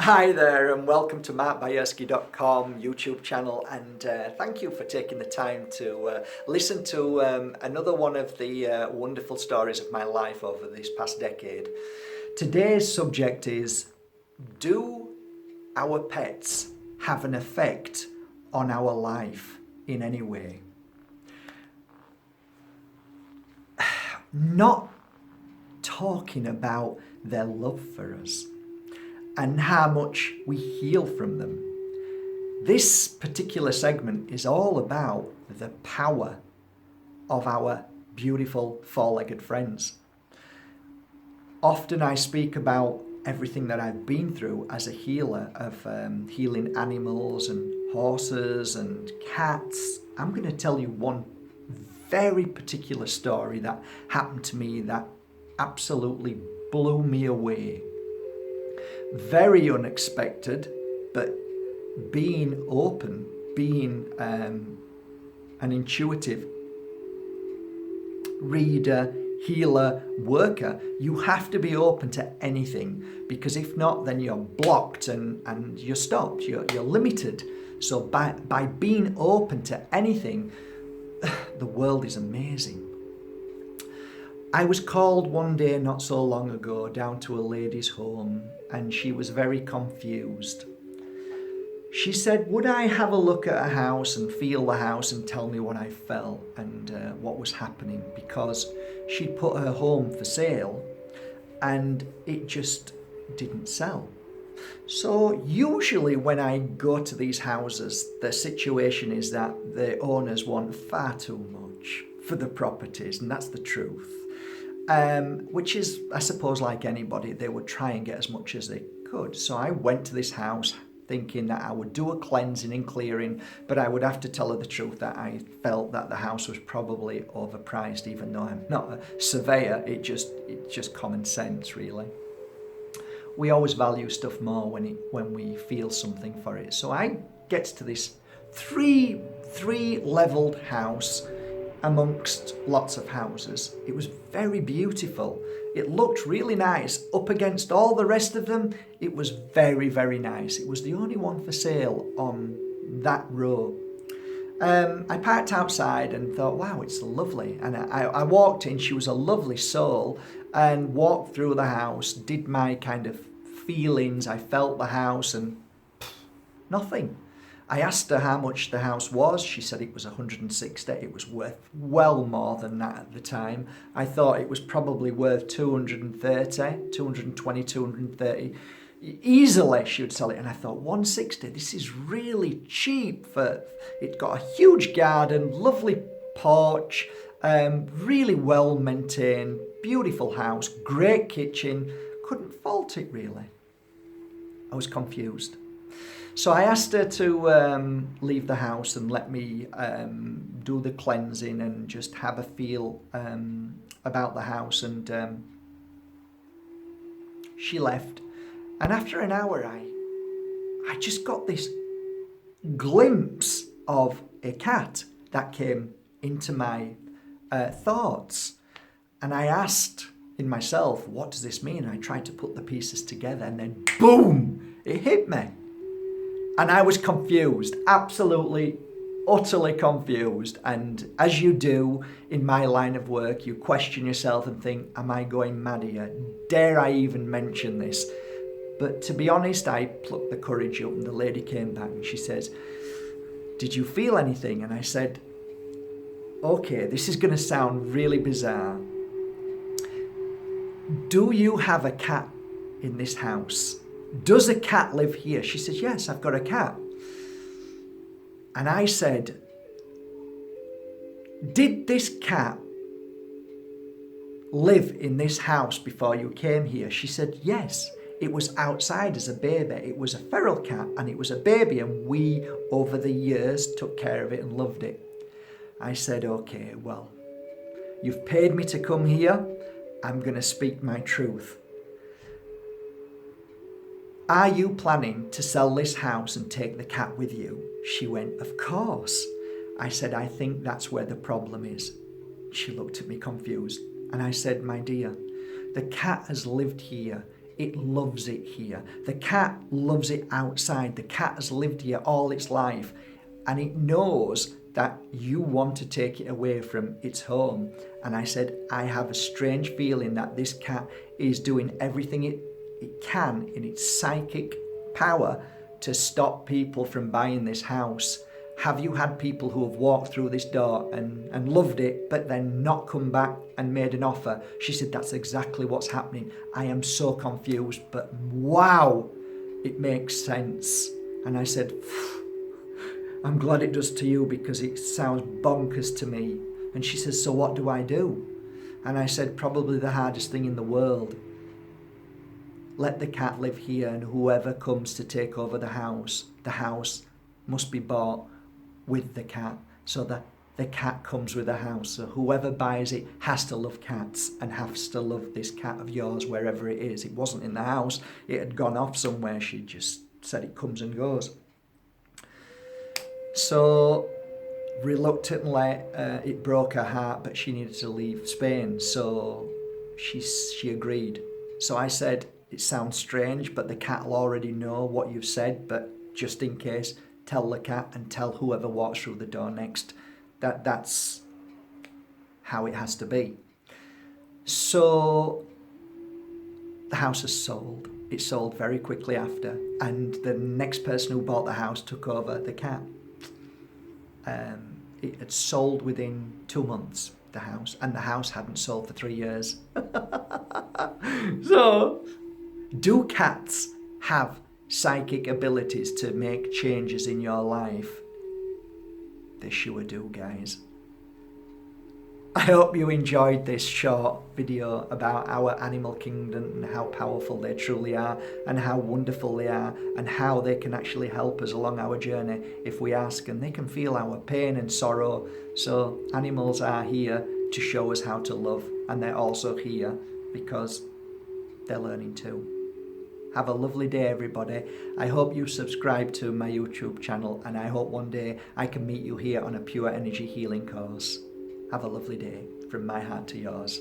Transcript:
Hi there and welcome to Bajerski.com YouTube channel, and thank you for taking the time to listen to another one of the wonderful stories of my life over this past decade. Today's subject is, do our pets have an effect on our life in any way? Not talking about their love for us and how much we heal from them. This particular segment is all about the power of our beautiful four-legged friends. Often I speak about everything that I've been through as a healer of healing animals and horses and cats. I'm going to tell you one very particular story that happened to me that absolutely blew me away. Very unexpected, but being open, being an intuitive reader, healer, worker, you have to be open to anything, because if not, then you're blocked and you're stopped, you're limited. So by being open to anything, the world is amazing. I was called one day not so long ago down to a lady's home, and she was very confused. She said, would I have a look at a house and feel the house and tell me what I felt and what was happening, because she'd put her home for sale and it just didn't sell. So usually when I go to these houses, the situation is that the owners want far too much for the properties, and that's the truth. Which is, I suppose, like anybody, they would try and get as much as they could. So I went to this house thinking that I would do a cleansing and clearing, but I would have to tell her the truth that I felt that the house was probably overpriced, even though I'm not a surveyor. It's just common sense, really. We always value stuff more when we feel something for it. So I get to this three leveled house amongst lots of houses. It was very beautiful. It looked really nice up against all the rest of them. It was very, very nice. It was the only one for sale on that row. I parked outside and thought, wow, it's lovely. And I walked in, she was a lovely soul, and walked through the house, did my kind of feelings. I felt the house and nothing. I asked her how much the house was. She said it was 160. It was worth well more than that at the time. I thought it was probably worth 230, 220, 230. Easily she would sell it. And I thought, 160, this is really cheap. It got a huge garden, lovely porch, really well maintained, beautiful house, great kitchen. Couldn't fault it really. I was confused. So I asked her to leave the house and let me do the cleansing and just have a feel about the house. And she left. And after an hour, I just got this glimpse of a cat that came into my thoughts. And I asked in myself, what does this mean? I tried to put the pieces together, and then boom, it hit me. And I was confused, absolutely, utterly confused. And as you do in my line of work, you question yourself and think, am I going mad here? Dare I even mention this? But to be honest, I plucked the courage up, and the lady came back and she says, did you feel anything? And I said, okay, this is going to sound really bizarre. Do you have a cat in this house? Does a cat live here? She said, yes, I've got a cat. And I said, did this cat live in this house before you came here? She said, yes, it was outside as a baby. It was a feral cat and it was a baby, and we, over the years, took care of it and loved it. I said, okay, well, you've paid me to come here. I'm going to speak my truth. Are you planning to sell this house and take the cat with you? She went, of course. I said, I think that's where the problem is. She looked at me confused. And I said, my dear, the cat has lived here it loves it here. The cat loves it outside. The cat has lived here all its life, and it knows that you want to take it away from its home. And I said, I have a strange feeling that this cat is doing everything it can in its psychic power to stop people from buying this house. Have you had people who have walked through this door and loved it, but then not come back and made an offer? She said, that's exactly what's happening. I am so confused, but wow, it makes sense. And I said, I'm glad it does to you, because it sounds bonkers to me. And she says, so what do I do? And I said, probably the hardest thing in the world. Let the cat live here, and whoever comes to take over the house must be bought with the cat, so that the cat comes with the house. So whoever buys it has to love cats and has to love this cat of yours wherever it is. It wasn't in the house, it had gone off somewhere. She just said it comes and goes. So reluctantly, it broke her heart, but she needed to leave Spain, so she agreed. So I said, it sounds strange, but the cat will already know what you've said, but just in case, tell the cat and tell whoever walks through the door next. That's how it has to be. So the house is sold. It sold very quickly after, and the next person who bought the house took over the cat. It had sold within 2 months, the house, and the house hadn't sold for 3 years. So, do cats have psychic abilities to make changes in your life? They sure do, guys. I hope you enjoyed this short video about our animal kingdom and how powerful they truly are, and how wonderful they are, and how they can actually help us along our journey if we ask, and they can feel our pain and sorrow. So animals are here to show us how to love, and they're also here because they're learning too. Have a lovely day, everybody. I hope you subscribe to my YouTube channel, and I hope one day I can meet you here on a pure energy healing course. Have a lovely day from my heart to yours.